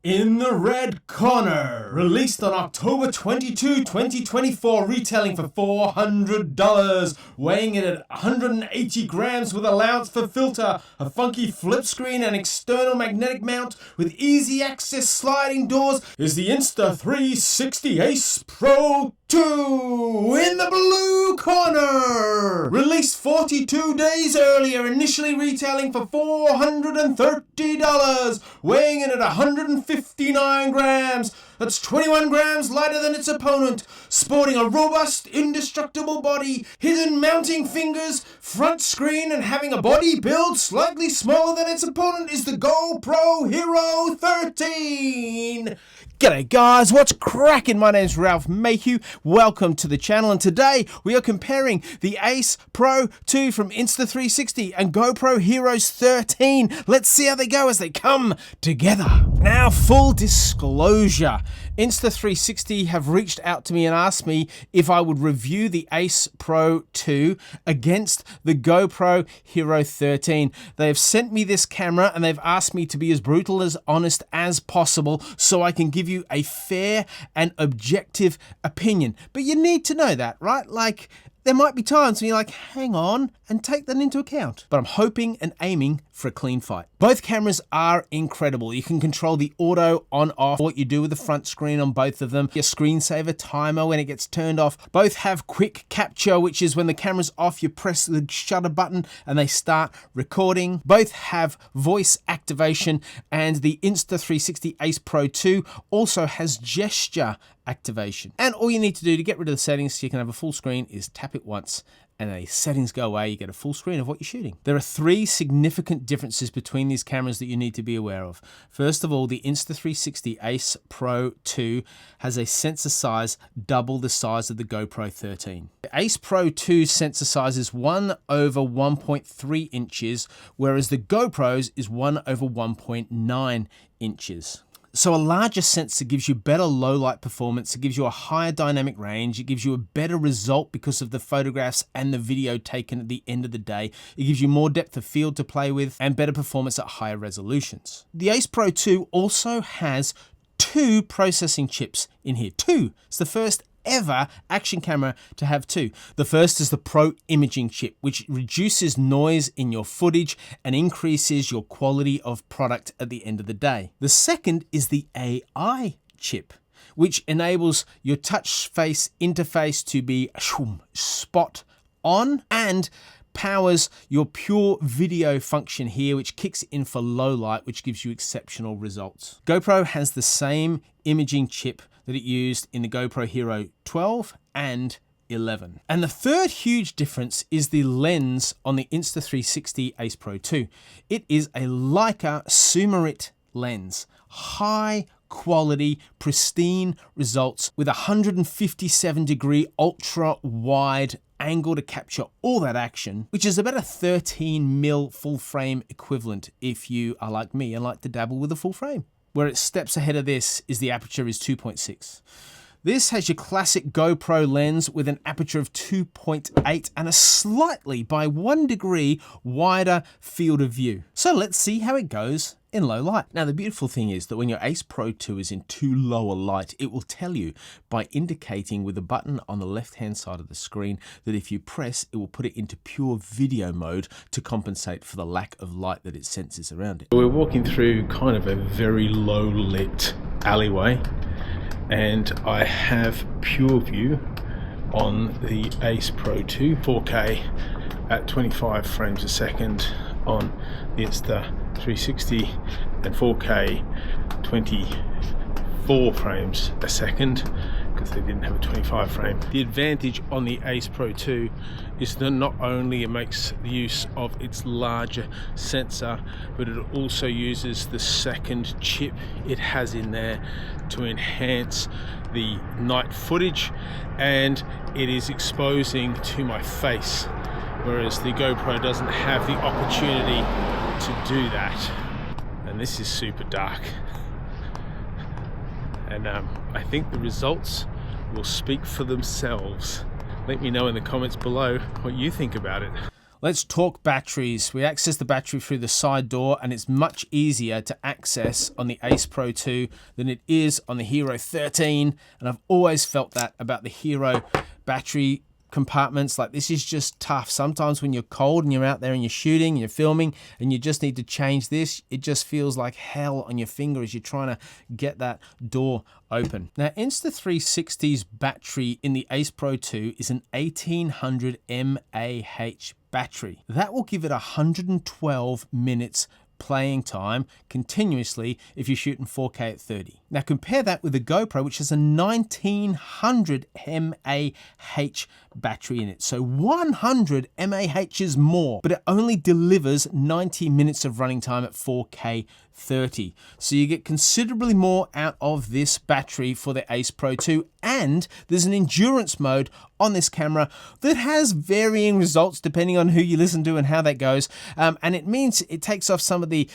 In the red corner, released on October 22, 2024, retailing for $400, weighing in at 180 grams with allowance for filter, a funky flip screen and external magnetic mount with easy access sliding doors, is the Insta360 Ace Pro 2 in the blue corner. Released 42 days earlier, initially retailing for $430, weighing in at 159 grams. That's 21 grams lighter than its opponent, sporting a robust, indestructible body, hidden mounting fingers, front screen, and having a body build slightly smaller than its opponent is the GoPro Hero 13. G'day guys, what's cracking? My name's Ralph Mayhew. Welcome to the channel, and today we are comparing the Ace Pro 2 from Insta360 and GoPro Hero 13. Let's see how they go as they come together. Now, full disclosure, Insta360 have reached out to me and asked me if I would review the Ace Pro 2 against the GoPro Hero 13. They have sent me this camera and they've asked me to be as brutal as honest as possible so I can give you a fair and objective opinion. But you need to know that, right? Like, there might be times when you're like, hang on, and take that into account. But I'm hoping and aiming for a clean fight. Both cameras are incredible. You can control the auto on off, what you do with the front screen on both of them, your screensaver timer when it gets turned off. Both have quick capture, which is when the camera's off, you press the shutter button and they start recording. Both have voice activation, and the Insta360 Ace Pro 2 also has gesture activation. And all you need to do to get rid of the settings so you can have a full screen is tap it once and the settings go away. You get a full screen of what you're shooting. There are three significant differences between these cameras that you need to be aware of. First of all, the Insta360 Ace Pro 2 has a sensor size double the size of the GoPro 13. The Ace Pro 2 sensor size is 1/1.3 inches, whereas the GoPro's is 1/1.9 inches. So a larger sensor gives you better low light performance, it gives you a higher dynamic range, it gives you a better result because of the photographs and the video taken at the end of the day. It gives you more depth of field to play with and better performance at higher resolutions. The Ace Pro 2 also has two processing chips in here. Two. It's the first ever action camera to have two. The first is the Pro imaging chip, which reduces noise in your footage and increases your quality of product at the end of the day. The second is the AI chip, which enables your touch face interface to be spot on and powers your PureVideo function here, which kicks in for low light, which gives you exceptional results. GoPro has the same imaging chip that it used in the GoPro Hero 12 and 11. And the third huge difference is the lens on the Insta360 Ace Pro 2. It is a Leica Summit lens, high quality, pristine results with 157-degree ultra wide angle to capture all that action, which is about a 13mm full frame equivalent if you are like me and like to dabble with a full frame. Where it steps ahead of this is the aperture is 2.6. This has your classic GoPro lens with an aperture of 2.8 and a slightly by 1 degree wider field of view. So let's see how it goes in low light. Now, the beautiful thing is that when your Ace Pro 2 is in too low a light, it will tell you by indicating with a button on the left-hand side of the screen that if you press, it will put it into PureVideo mode to compensate for the lack of light that it senses around it. We're walking through kind of a very low lit alleyway, and I have PureView on the Ace Pro 2, 4K at 25 frames a second on the Insta360 and 4K 24 frames a second because they didn't have a 25 frame. The advantage on the Ace Pro 2 is that not only it makes use of its larger sensor, but it also uses the second chip it has in there to enhance the night footage, and it is exposing to my face, whereas the GoPro doesn't have the opportunity to do that. And this is super dark. And I think the results will speak for themselves. Let me know in the comments below what you think about it. Let's talk batteries. We access the battery through the side door, and it's much easier to access on the Ace Pro 2 than it is on the Hero 13. And I've always felt that about the Hero battery compartments. Like, this is just tough. Sometimes when you're cold and you're out there and you're shooting, you're filming, and you just need to change this, it just feels like hell on your finger as you're trying to get that door open. Now, Insta360's battery in the Ace Pro 2 is an 1800 mAh battery. That will give it 112 minutes playing time continuously if you're shooting 4K at 30. Now compare that with the GoPro, which has a 1900 mAh battery in it. So 100 mAhs more, but it only delivers 90 minutes of running time at 4K 30. So you get considerably more out of this battery for the Ace Pro 2, and there's an endurance mode on this camera that has varying results depending on who you listen to and how that goes. And it means it takes off the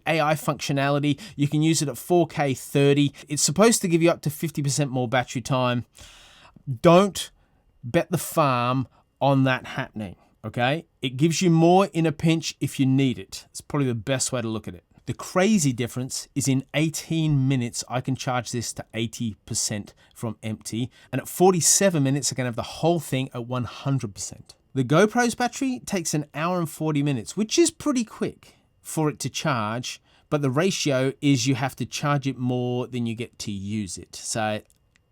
AI functionality. You can use it at 4K 30. It's supposed to give you up to 50% more battery time. Don't bet the farm on that happening, okay? It gives you more in a pinch if you need it. It's probably the best way to look at it. The crazy difference is in 18 minutes, I can charge this to 80% from empty. And at 47 minutes, I can have the whole thing at 100%. The GoPro's battery takes an hour and 40 minutes, which is pretty quick for it to charge. But the ratio is you have to charge it more than you get to use it. So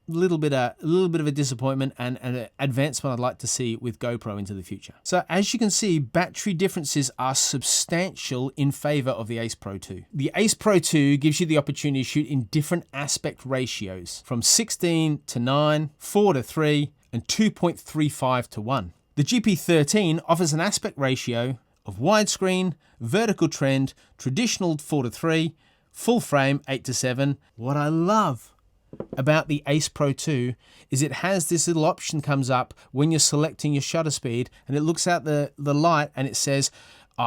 a little bit of a disappointment and an advancement I'd like to see with GoPro into the future. So as you can see, battery differences are substantial in favor of the Ace Pro 2. The Ace Pro 2 gives you the opportunity to shoot in different aspect ratios from 16 to 9, 4 to 3, and 2.35 to 1. The GP13 offers an aspect ratio of widescreen, vertical trend, traditional 4 to 3, full frame 8 to 7. What I love about the Ace Pro 2 is it has this little option comes up when you're selecting your shutter speed, and it looks out the light and it says,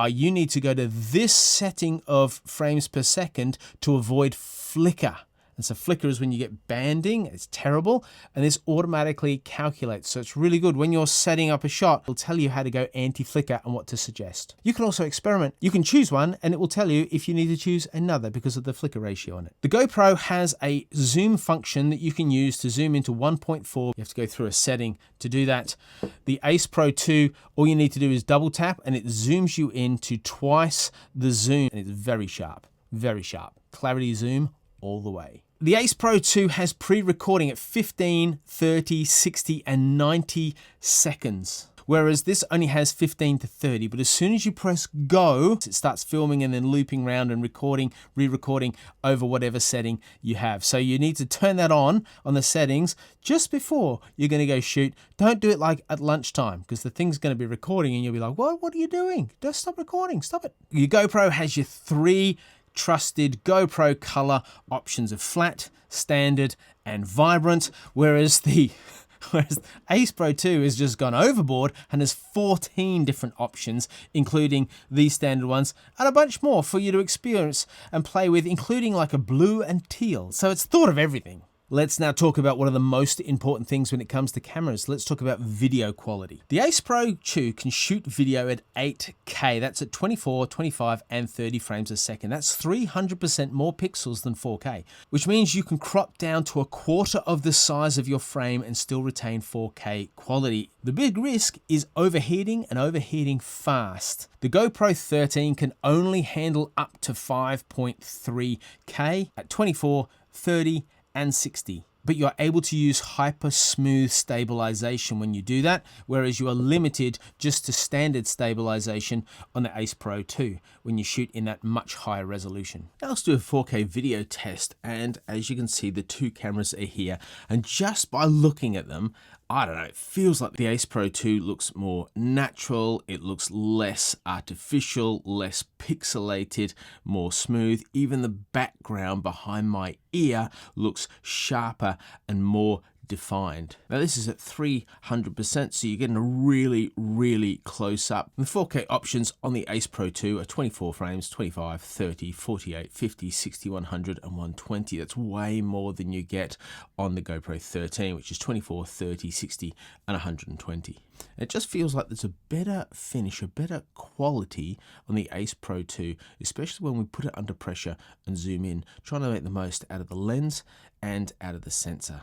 you need to go to this setting of frames per second to avoid flicker. And so flicker is when you get banding. It's terrible. And this automatically calculates. So it's really good. When you're setting up a shot, it'll tell you how to go anti-flicker and what to suggest. You can also experiment. You can choose one and it will tell you if you need to choose another because of the flicker ratio on it. The GoPro has a zoom function that you can use to zoom into 1.4. You have to go through a setting to do that. The Ace Pro 2, all you need to do is double tap and it zooms you into twice the zoom. And it's very sharp, very sharp. Clarity zoom all the way. The Ace Pro 2 has pre-recording at 15, 30, 60, and 90 seconds. Whereas this only has 15 to 30, but as soon as you press go, it starts filming and then looping around and recording, re-recording over whatever setting you have. So you need to turn that on the settings just before you're gonna go shoot. Don't do it like at lunchtime because the thing's gonna be recording and you'll be like, what are you doing? Just stop recording, stop it. Your GoPro has your 3 trusted GoPro color options of flat, standard, and vibrant, whereas Ace Pro 2 has just gone overboard and has 14 different options, including these standard ones, and a bunch more for you to experience and play with, including like a blue and teal. So it's thought of everything. Let's now talk about one of the most important things when it comes to cameras. Let's talk about video quality. The Ace Pro 2 can shoot video at 8K. That's at 24, 25, and 30 frames a second. That's 300% more pixels than 4K, which means you can crop down to a quarter of the size of your frame and still retain 4K quality. The big risk is overheating and overheating fast. The GoPro 13 can only handle up to 5.3K at 24, 30, and 60. But you're able to use HyperSmooth stabilization when you do that, whereas you are limited just to standard stabilization on the Ace Pro 2 when you shoot in that much higher resolution. Now let's do a 4K video test, and as you can see, the two cameras are here, and just by looking at them, I don't know, it feels like the Ace Pro 2 looks more natural, it looks less artificial, less pixelated, more smooth. Even the background behind my ear looks sharper and more defined. Now this is at 300%, so you're getting a really, really close up. The 4K options on the Ace Pro 2 are 24 frames, 25, 30, 48, 50, 60, 100, and 120. That's way more than you get on the GoPro 13, which is 24, 30, 60, and 120. It just feels like there's a better finish, a better quality on the Ace Pro 2, especially when we put it under pressure and zoom in, trying to make the most out of the lens and out of the sensor.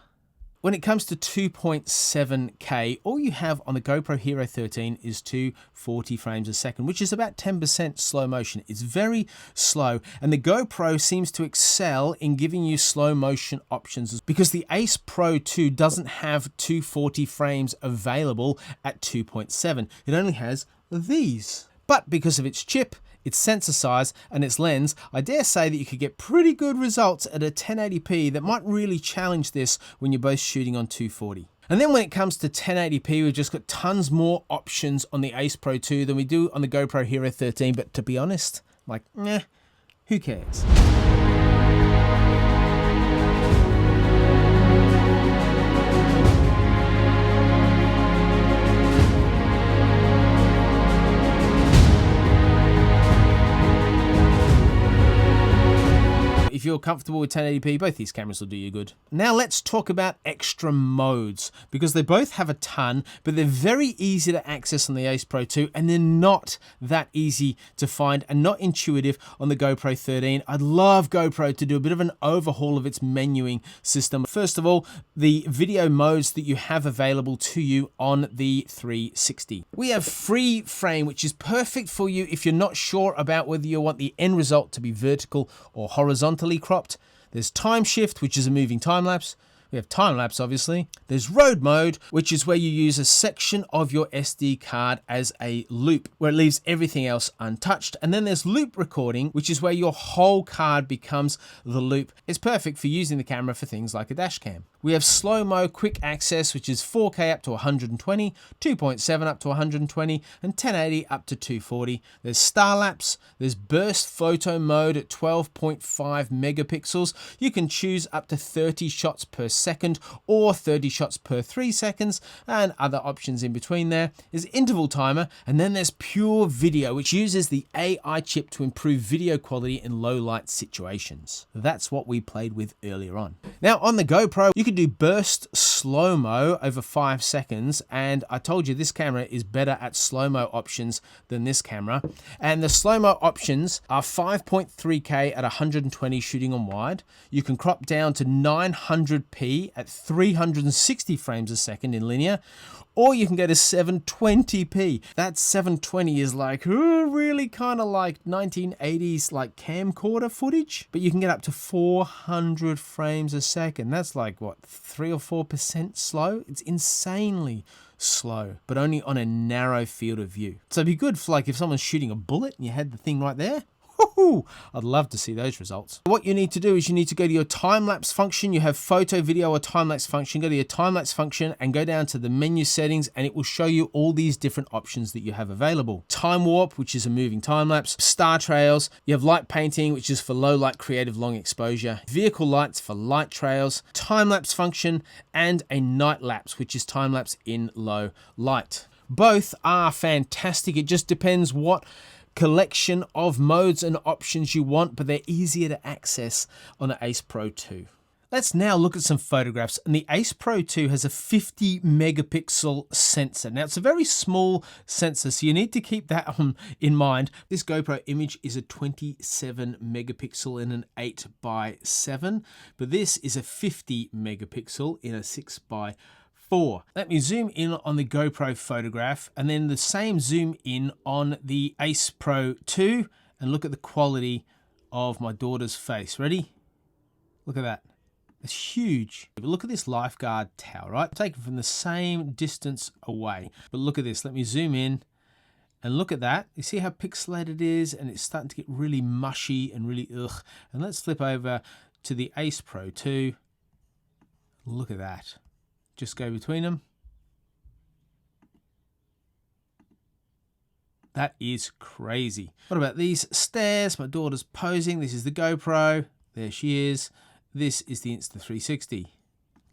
When it comes to 2.7K, all you have on the GoPro Hero 13 is 240 frames a second, which is about 10% slow motion. It's very slow, and the GoPro seems to excel in giving you slow motion options because the Ace Pro 2 doesn't have 240 frames available at 2.7. It only has these. But because of its chip, its sensor size, and its lens, I dare say that you could get pretty good results at a 1080p that might really challenge this when you're both shooting on 240. And then when it comes to 1080p, we've just got tons more options on the Ace Pro 2 than we do on the GoPro Hero 13, but to be honest, like, who cares? If you're comfortable with 1080p, both these cameras will do you good. Now let's talk about extra modes, because they both have a ton, but they're very easy to access on the Ace Pro 2, and they're not that easy to find and not intuitive on the GoPro 13. I'd love GoPro to do a bit of an overhaul of its menuing system. First of all, the video modes that you have available to you on the 360. We have free frame, which is perfect for you if you're not sure about whether you want the end result to be vertical or horizontally cropped. There's time shift, which is a moving time lapse. We have time lapse, obviously. There's road mode, which is where you use a section of your SD card as a loop, where it leaves everything else untouched. And then there's loop recording, which is where your whole card becomes the loop. It's perfect for using the camera for things like a dash cam. We have slow-mo quick access, which is 4K up to 120, 2.7 up to 120, and 1080 up to 240. There's star lapse. There's burst photo mode at 12.5 megapixels. You can choose up to 30 shots per second or 30 shots per 3 seconds, and other options in between. There is interval timer, and then there's PureVideo, which uses the AI chip to improve video quality in low light situations. That's what we played with earlier on. Now on the GoPro, you can do burst slow-mo over 5 seconds, and I told you this camera is better at slow-mo options than this camera. And the slow-mo options are 5.3K at 120 shooting on wide. You can crop down to 900p at 360 frames a second in linear, or you can go to 720p. That 720 is like, really kind of like 1980s like camcorder footage, but you can get up to 400 frames a second. That's like, what, 3 or 4% slow? It's insanely slow, but only on a narrow field of view. So it'd be good for like if someone's shooting a bullet and you had the thing right there. I'd love to see those results. What you need to do is you need to go to your time-lapse function. You have photo, video, or time-lapse function. Go to your time-lapse function and go down to the menu settings, and it will show you all these different options that you have available. Time warp, which is a moving time-lapse. Star trails. You have light painting, which is for low light, creative, long exposure. Vehicle lights for light trails. Time-lapse function, and a night lapse, which is time-lapse in low light. Both are fantastic. It just depends what collection of modes and options you want, but they're easier to access on the Ace Pro 2. Let's now look at some photographs, and the Ace Pro 2 has a 50 megapixel sensor. Now it's a very small sensor, so you need to keep that in mind. This GoPro image is a 27 megapixel in an 8x7, but this is a 50 megapixel in a 6x4. Let me zoom in on the GoPro photograph, and then the same zoom in on the Ace Pro 2, and look at the quality of my daughter's face. Ready? Look at that. It's huge. But look at this lifeguard tower, right? Taken from the same distance away. But look at this. Let me zoom in and look at that. You see how pixelated it is, and it's starting to get really mushy and really ugh. And let's flip over to the Ace Pro 2. Look at that. Just go between them. That is crazy. What about these stairs? My daughter's posing. This is the GoPro. There she is. This is the Insta360.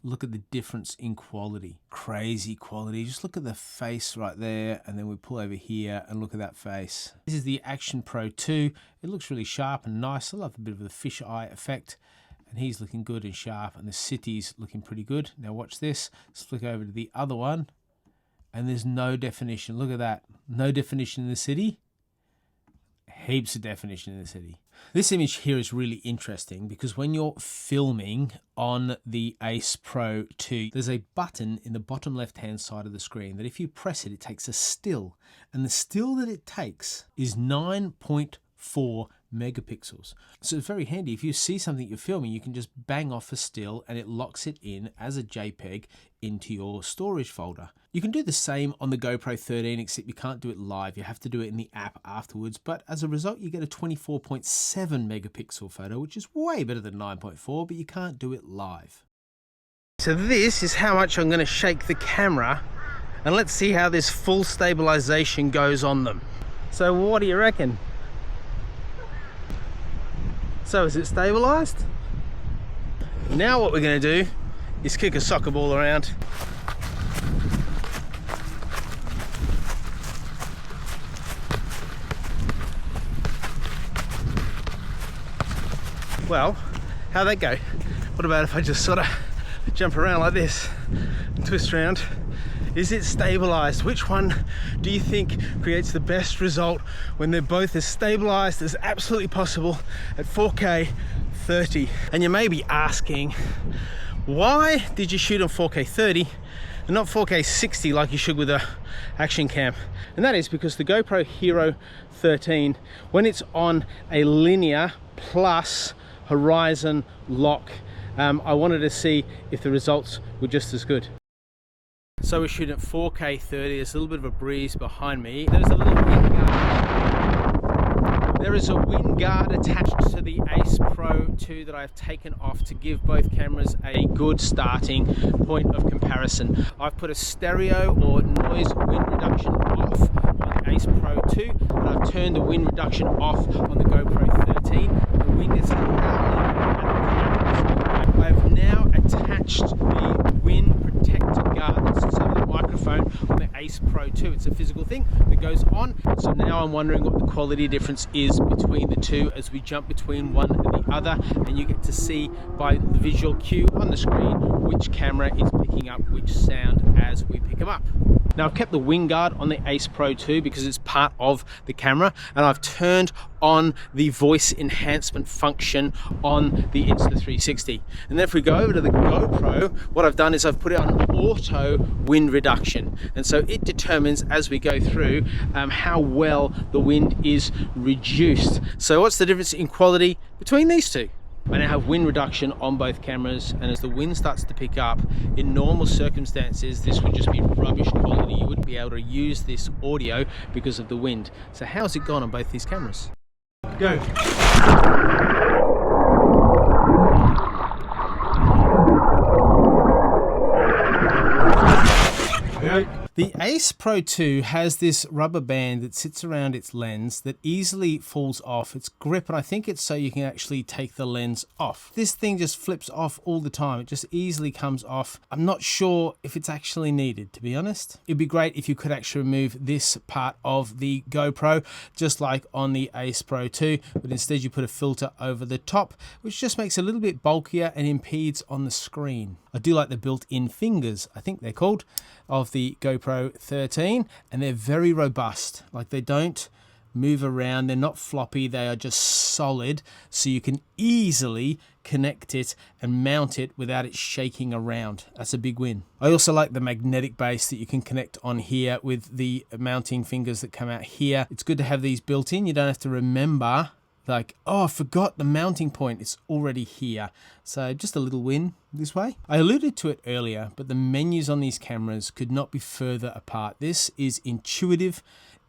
Look at the difference in quality. Crazy quality. Just look at the face right there, and then we pull over here and look at that face. This is the Action Pro 2. It looks really sharp and nice. I love a bit of the fisheye effect, and he's looking good and sharp, and the city's looking pretty good. Now watch this. Let's flick over to the other one, and there's no definition. Look at that. No definition in the city. Heaps of definition in the city. This image here is really interesting because when you're filming on the Ace Pro 2, there's a button in the bottom left-hand side of the screen that if you press it, it takes a still. And the still that it takes is 9.4 megapixels. So it's very handy. If you see something you're filming, you can just bang off a still and it locks it in as a JPEG into your storage folder. You can do the same on the GoPro 13, except you can't do it live. You have to do it in the app afterwards. But as a result, you get a 24.7 megapixel photo, which is way better than 9.4, but you can't do it live. So this is how much I'm going to shake the camera, and let's see how this full stabilization goes on them. So what do you reckon? So is it stabilized? Now what we're going to do is kick a soccer ball around. Well, how'd that go? What about if I just sort of jump around like this, twist around? Is it stabilized? Which one do you think creates the best result when they're both as stabilized as absolutely possible at 4K 30? And you may be asking, why did you shoot on 4K 30 and not 4K 60 like you should with a action cam? And that is because the GoPro Hero 13, when it's on a linear plus horizon lock, I wanted to see if the results were just as good. So we're shooting at 4K 30. There's a little bit of a breeze behind me. There's a little wind guard. There is a wind guard attached to the Ace Pro 2 that I've taken off to give both cameras a good starting point of comparison. I've put a stereo or noise wind reduction off on the Ace Pro 2, and I've turned the wind reduction off on the GoPro 13. The wind is howling at the cameras. I've now attached the wind protector guard that sits over the microphone on the Ace Pro 2. It's a physical thing that goes on. So now I'm wondering what the quality difference is between the two as we jump between one and the other, and you get to see by the visual cue on the screen which camera is picking up which sound as we pick them up. Now I've kept the wind guard on the Ace Pro 2 because it's part of the camera, and I've turned on the voice enhancement function on the Insta360. And then if we go over to the GoPro, what I've done is I've put it on auto wind reduction, and so it determines as we go through how well the wind is reduced. So what's the difference in quality between these two? I now have wind reduction on both cameras, and as the wind starts to pick up, in normal circumstances this would just be rubbish quality. You wouldn't be able to use this audio because of the wind. So how's it gone on both these cameras? Go! The Ace Pro 2 has this rubber band that sits around its lens that easily falls off its grip, and I think it's so you can actually take the lens off. This thing just flips off all the time. It just easily comes off. I'm not sure if it's actually needed, to be honest. It'd be great if you could actually remove this part of the GoPro, just like on the Ace Pro 2, but instead you put a filter over the top, which just makes it a little bit bulkier and impedes on the screen. I do like the built-in fingers, I think they're called, of the GoPro 13, and they're very robust. Like, they don't move around, they're not floppy, they are just solid, so you can easily connect it and mount it without it shaking around. That's a big win. I also like the magnetic base that you can connect on here with the mounting fingers that come out here. It's good to have these built in. You don't have to remember, like, oh, I forgot the mounting point, it's already here. So just a little win this way. I alluded to it earlier, but the menus on these cameras could not be further apart. This is intuitive,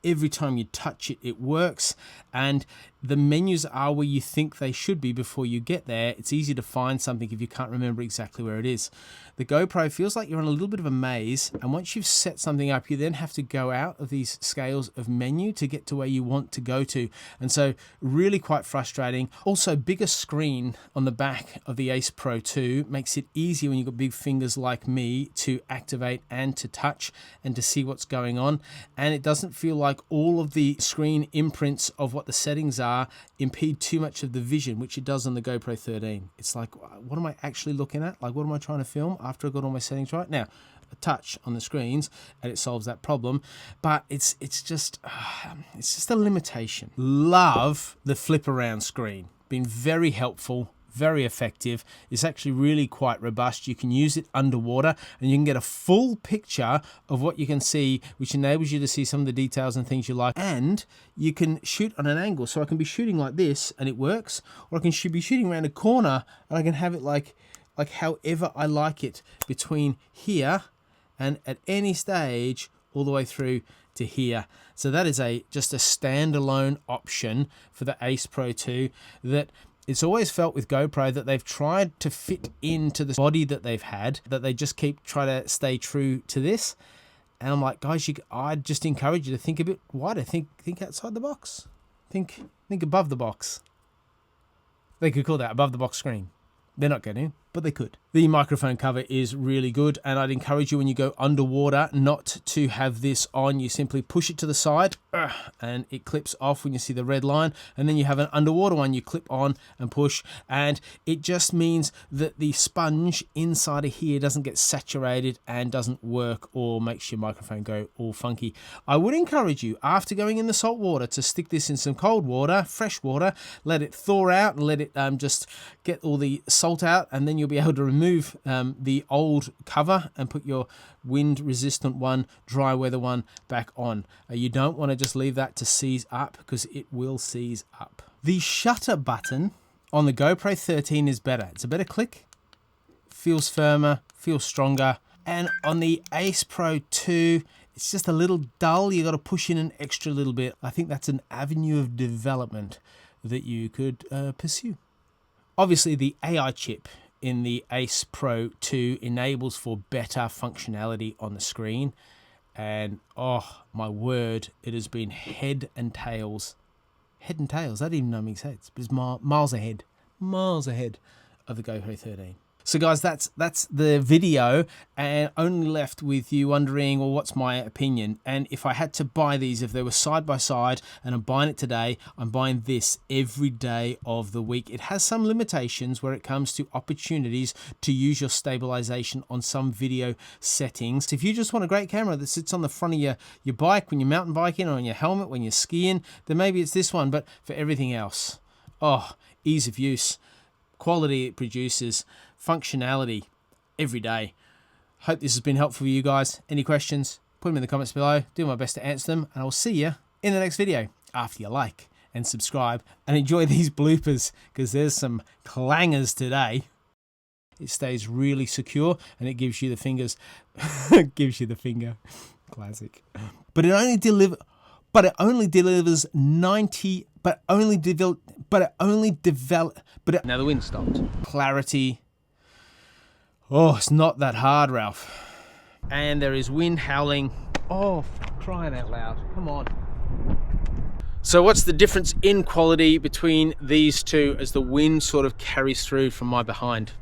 every time you touch it, it works, and the menus are where you think they should be before you get there. It's easy to find something if you can't remember exactly where it is. The GoPro feels like you're in a little bit of a maze, and once you've set something up, you then have to go out of these scales of menu to get to where you want to go to, and so really quite frustrating. Also, bigger screen on the back of the Ace Pro 2 makes it easier when you've got big fingers like me to activate and to touch and to see what's going on, and it doesn't feel like all of the screen imprints of what the settings are impede too much of the vision, which it does on the GoPro 13. It's like, what am I actually looking at? Like, what am I trying to film after I got all my settings right? Now, a touch on the screens and it solves that problem, but it's just a limitation. Love the flip around screen. Been very helpful, very effective. It's actually really quite robust. You can use it underwater and you can get a full picture of what you can see, which enables you to see some of the details and things you like. And you can shoot on an angle. So I can be shooting like this and it works, or I can be shooting around a corner and I can have it like however I like it, between here and at any stage all the way through to here. So that is just a standalone option for the Ace Pro 2 that it's always felt with GoPro that they've tried to fit into the body that they've had, that they just keep trying to stay true to this. And I'm like, guys, I'd just encourage you to think a bit wider. Think outside the box. Think above the box. They could call that above the box screen. They're not going to, but they could. The microphone cover is really good, and I'd encourage you when you go underwater not to have this on. You simply push it to the side and it clips off when you see the red line, and then you have an underwater one you clip on and push, and it just means that the sponge inside of here doesn't get saturated and doesn't work or makes your microphone go all funky. I would encourage you, after going in the salt water, to stick this in some cold water, fresh water, let it thaw out and let it just get all the salt out, and then you'll be able to remove the old cover and put your wind resistant one, dry weather one back on. You don't want to just leave that to seize up, because it will seize up. The shutter button on the GoPro 13 is better. It's a better click, feels firmer, feels stronger. And on the Ace Pro 2, it's just a little dull. You got to push in an extra little bit. I think that's an avenue of development that you could pursue. Obviously, the AI chip in the Ace Pro 2 enables for better functionality on the screen, and oh my word, it has been head and tails. I don't even know makes sense, but it's miles ahead of the GoPro 13. So guys, that's the video, and only left with you wondering, well, what's my opinion? And if I had to buy these, if they were side by side and I'm buying it today, I'm buying this every day of the week. It has some limitations where it comes to opportunities to use your stabilization on some video settings. If you just want a great camera that sits on the front of your bike when you're mountain biking, or on your helmet when you're skiing, then maybe it's this one. But for everything else, ease of use, quality it produces, functionality every day. Hope this has been helpful for you guys. Any questions, put them in the comments below. Do my best to answer them, and I'll see you in the next video after you like and subscribe and enjoy these bloopers, because there's some clangers today. It stays really secure and it gives you the fingers. Gives you the finger. Classic. But it only delivers 90. Now the wind stopped. Clarity. Oh, it's not that hard, Ralph. And there is wind howling. Oh, crying out loud. Come on. So what's the difference in quality between these two as the wind sort of carries through from my behind?